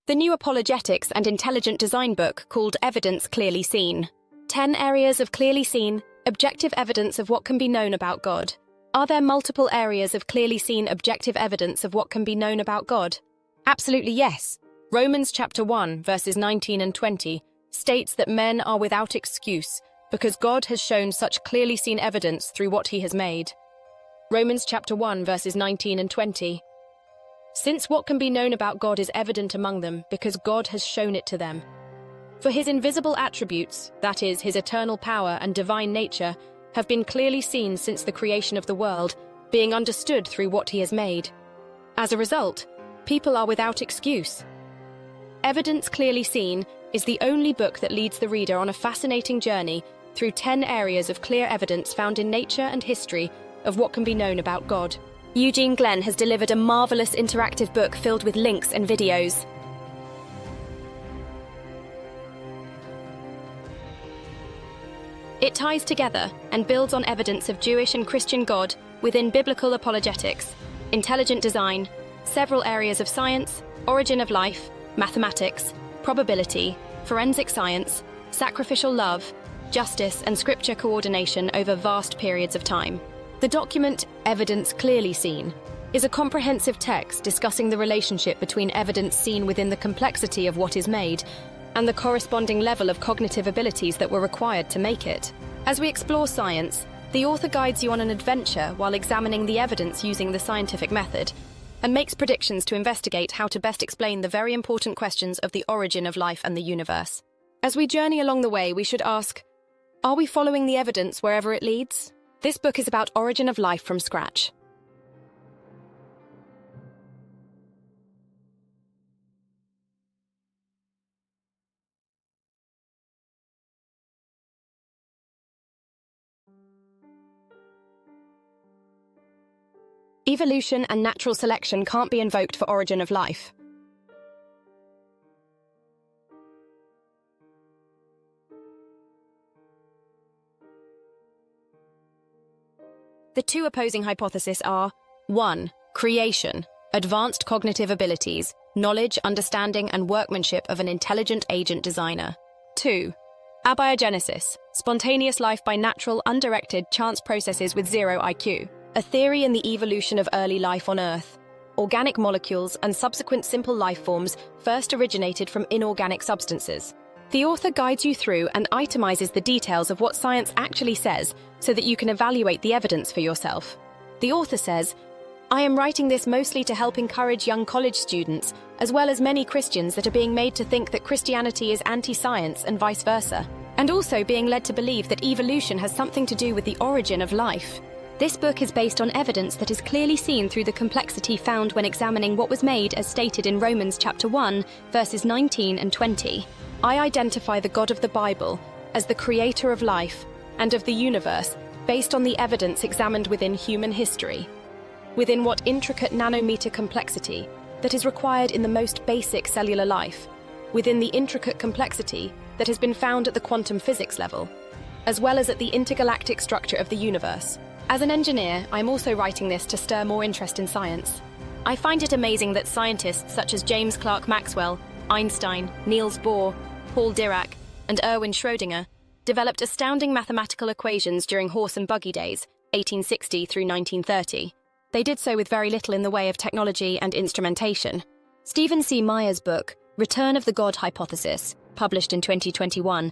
the new apologetics and intelligent design book called Evidence Clearly Seen. 10 areas of clearly seen, objective evidence of what can be known about God. Are there multiple areas of clearly seen objective evidence of what can be known about God? Absolutely yes. Romans chapter 1, verses 19 and 20 states that men are without excuse because God has shown such clearly seen evidence through what he has made. Romans chapter 1, verses 19 and 20. Since what can be known about God is evident among them because God has shown it to them. For his invisible attributes, that is, his eternal power and divine nature, have been clearly seen since the creation of the world, being understood through what he has made. As a result, people are without excuse. Evidence Clearly Seen is the only book that leads the reader on a fascinating journey through 10 areas of clear evidence found in nature and history of what can be known about God. Eugene Glenn has delivered a marvelous interactive book filled with links and videos. It ties together and builds on evidence of Jewish and Christian God within biblical apologetics, intelligent design, several areas of science, origin of life, mathematics, probability, forensic science, sacrificial love, justice, and scripture coordination over vast periods of time. The document, Evidence Clearly Seen, is a comprehensive text discussing the relationship between evidence seen within the complexity of what is made and the corresponding level of cognitive abilities that were required to make it. As we explore science, the author guides you on an adventure while examining the evidence using the scientific method, and makes predictions to investigate how to best explain the very important questions of the origin of life and the universe. As we journey along the way, we should ask, are we following the evidence wherever it leads? This book is about origin of life from scratch. Evolution and natural selection can't be invoked for origin of life. The two opposing hypotheses are 1. Creation, advanced cognitive abilities, knowledge, understanding, and workmanship of an intelligent agent designer. 2. Abiogenesis, spontaneous life by natural, undirected, chance processes with zero IQ. A theory in the evolution of early life on Earth. Organic molecules and subsequent simple life forms first originated from inorganic substances. The author guides you through and itemizes the details of what science actually says so that you can evaluate the evidence for yourself. The author says, I am writing this mostly to help encourage young college students, as well as many Christians that are being made to think that Christianity is anti-science and vice versa, and also being led to believe that evolution has something to do with the origin of life. This book is based on evidence that is clearly seen through the complexity found when examining what was made as stated in Romans chapter 1, verses 19 and 20. I identify the God of the Bible as the creator of life and of the universe based on the evidence examined within human history. Within what intricate nanometer complexity that is required in the most basic cellular life, within the intricate complexity that has been found at the quantum physics level, as well as at the intergalactic structure of the universe. As an engineer, I'm also writing this to stir more interest in science. I find it amazing that scientists such as James Clerk Maxwell, Einstein, Niels Bohr, Paul Dirac, and Erwin Schrödinger developed astounding mathematical equations during horse and buggy days, 1860 through 1930. They did so with very little in the way of technology and instrumentation. Stephen C. Meyer's book, Return of the God Hypothesis, published in 2021,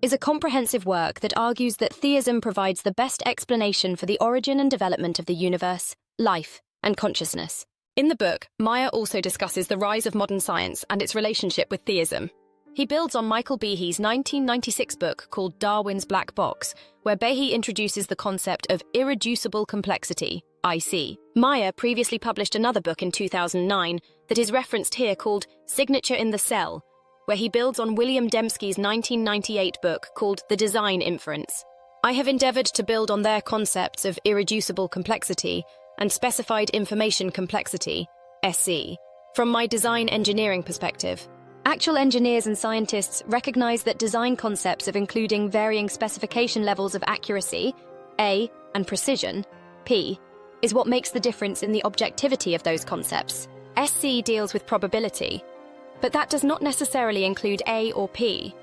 is a comprehensive work that argues that theism provides the best explanation for the origin and development of the universe, life, and consciousness. In the book, Meyer also discusses the rise of modern science and its relationship with theism. He builds on Michael Behe's 1996 book called Darwin's Black Box, where Behe introduces the concept of irreducible complexity, IC. Meyer previously published another book in 2009 that is referenced here called Signature in the Cell, where he builds on William Dembski's 1998 book called The Design Inference. I have endeavored to build on their concepts of irreducible complexity and specified information complexity, SC, from my design engineering perspective. Actual engineers and scientists recognize that design concepts of including varying specification levels of accuracy, A, and precision, P, is what makes the difference in the objectivity of those concepts. SC deals with probability. but that does not necessarily include A or P.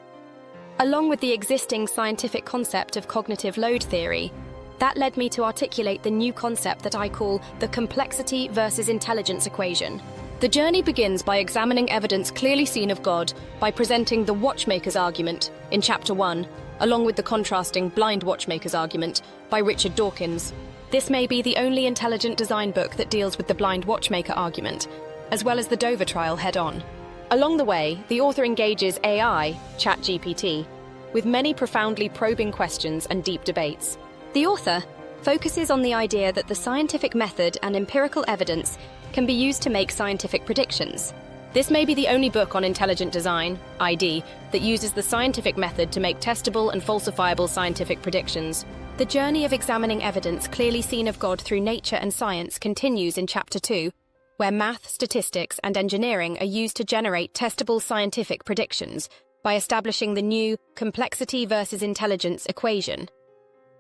Along with the existing scientific concept of cognitive load theory, that led me to articulate the new concept that I call the complexity versus intelligence equation. The journey begins by examining evidence clearly seen of God by presenting the watchmaker's argument in Chapter 1, along with the contrasting blind watchmaker's argument by Richard Dawkins. This may be the only intelligent design book that deals with the blind watchmaker argument, as well as the Dover trial head-on. Along the way, the author engages AI, ChatGPT, with many profoundly probing questions and deep debates. The author focuses on the idea that the scientific method and empirical evidence can be used to make scientific predictions. This may be the only book on intelligent design, ID, that uses the scientific method to make testable and falsifiable scientific predictions. The journey of examining evidence clearly seen of God through nature and science continues in Chapter 2, where math, statistics, and engineering are used to generate testable scientific predictions by establishing the new complexity versus intelligence equation.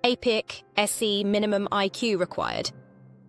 APIC SE minimum IQ required,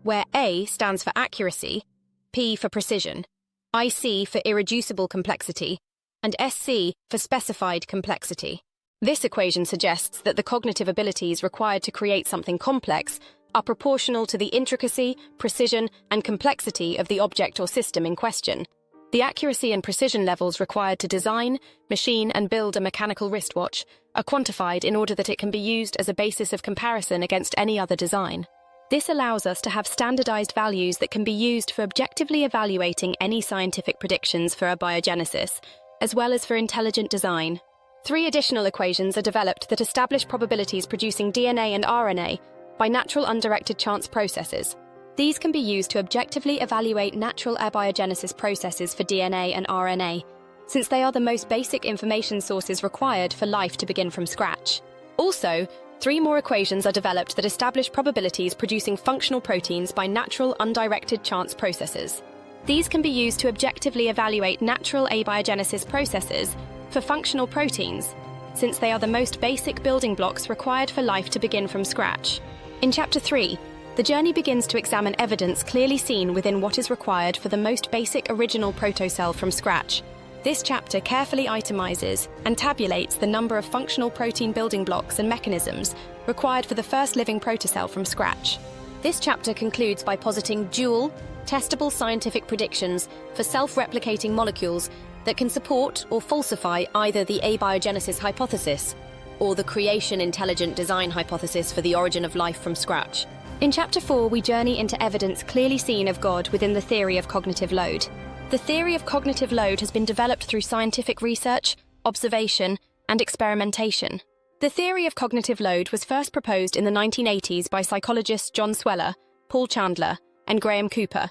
where A stands for accuracy, P for precision, IC for irreducible complexity, and SC for specified complexity. This equation suggests that the cognitive abilities required to create something complex are proportional to the intricacy, precision, and complexity of the object or system in question. The accuracy and precision levels required to design, machine, and build a mechanical wristwatch are quantified in order that it can be used as a basis of comparison against any other design. This allows us to have standardized values that can be used for objectively evaluating any scientific predictions for abiogenesis, as well as for intelligent design. 3 additional equations are developed that establish probabilities producing DNA and RNA by natural undirected chance processes. These can be used to objectively evaluate natural abiogenesis processes for DNA and RNA, since they are the most basic information sources required for life to begin from scratch. Also, 3 more equations are developed that establish probabilities producing functional proteins by natural undirected chance processes. These can be used to objectively evaluate natural abiogenesis processes for functional proteins, since they are the most basic building blocks required for life to begin from scratch. In Chapter 3, the journey begins to examine evidence clearly seen within what is required for the most basic original protocell from scratch. This chapter carefully itemizes and tabulates the number of functional protein building blocks and mechanisms required for the first living protocell from scratch. This chapter concludes by positing dual, testable scientific predictions for self-replicating molecules that can support or falsify either the abiogenesis hypothesis or the creation intelligent design hypothesis for the origin of life from scratch. In Chapter 4, we journey into evidence clearly seen of God within the theory of cognitive load. The theory of cognitive load has been developed through scientific research, observation, and experimentation. The theory of cognitive load was first proposed in the 1980s by psychologists John Sweller, Paul Chandler, and Graham Cooper,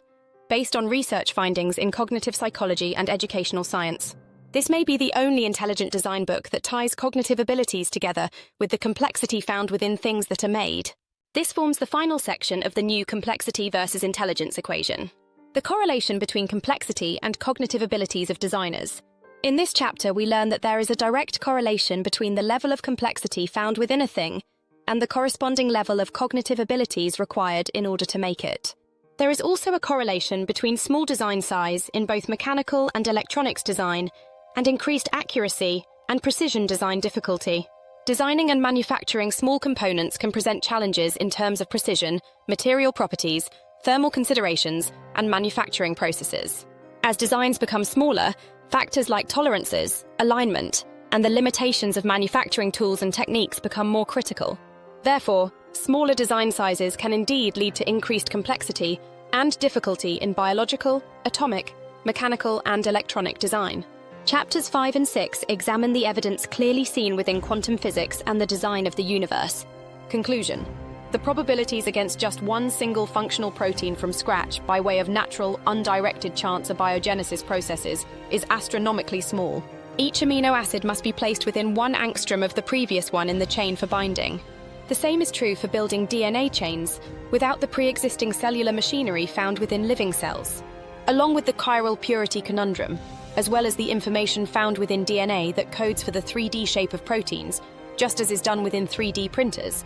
based on research findings in cognitive psychology and educational science. This may be the only intelligent design book that ties cognitive abilities together with the complexity found within things that are made. This forms the final section of the new complexity versus intelligence equation. The correlation between complexity and cognitive abilities of designers. In this chapter, we learn that there is a direct correlation between the level of complexity found within a thing and the corresponding level of cognitive abilities required in order to make it. There is also a correlation between small design size in both mechanical and electronics design and increased accuracy and precision design difficulty. Designing and manufacturing small components can present challenges in terms of precision, material properties, thermal considerations, and manufacturing processes. As designs become smaller, factors like tolerances, alignment, and the limitations of manufacturing tools and techniques become more critical. Therefore, smaller design sizes can indeed lead to increased complexity and difficulty in biological, atomic, mechanical, and electronic design. Chapters 5 and 6 examine the evidence clearly seen within quantum physics and the design of the universe. Conclusion: the probabilities against just one single functional protein from scratch by way of natural, undirected chance abiogenesis processes is astronomically small. Each amino acid must be placed within 1 angstrom of the previous one in the chain for binding. The same is true for building DNA chains without the pre-existing cellular machinery found within living cells. Along with the chiral purity conundrum, as well as the information found within DNA that codes for the 3D shape of proteins, just as is done within 3D printers,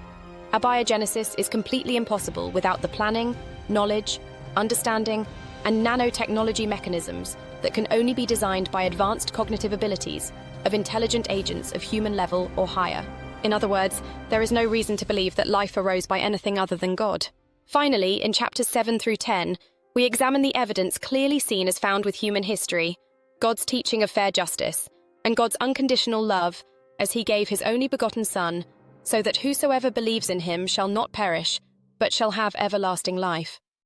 abiogenesis is completely impossible without the planning, knowledge, understanding, and nanotechnology mechanisms that can only be designed by advanced cognitive abilities of intelligent agents of human level or higher. In other words, there is no reason to believe that life arose by anything other than God. Finally, in chapters 7 through 10, we examine the evidence clearly seen as found with human history, God's teaching of fair justice, and God's unconditional love, as he gave his only begotten Son, so that whosoever believes in him shall not perish, but shall have everlasting life.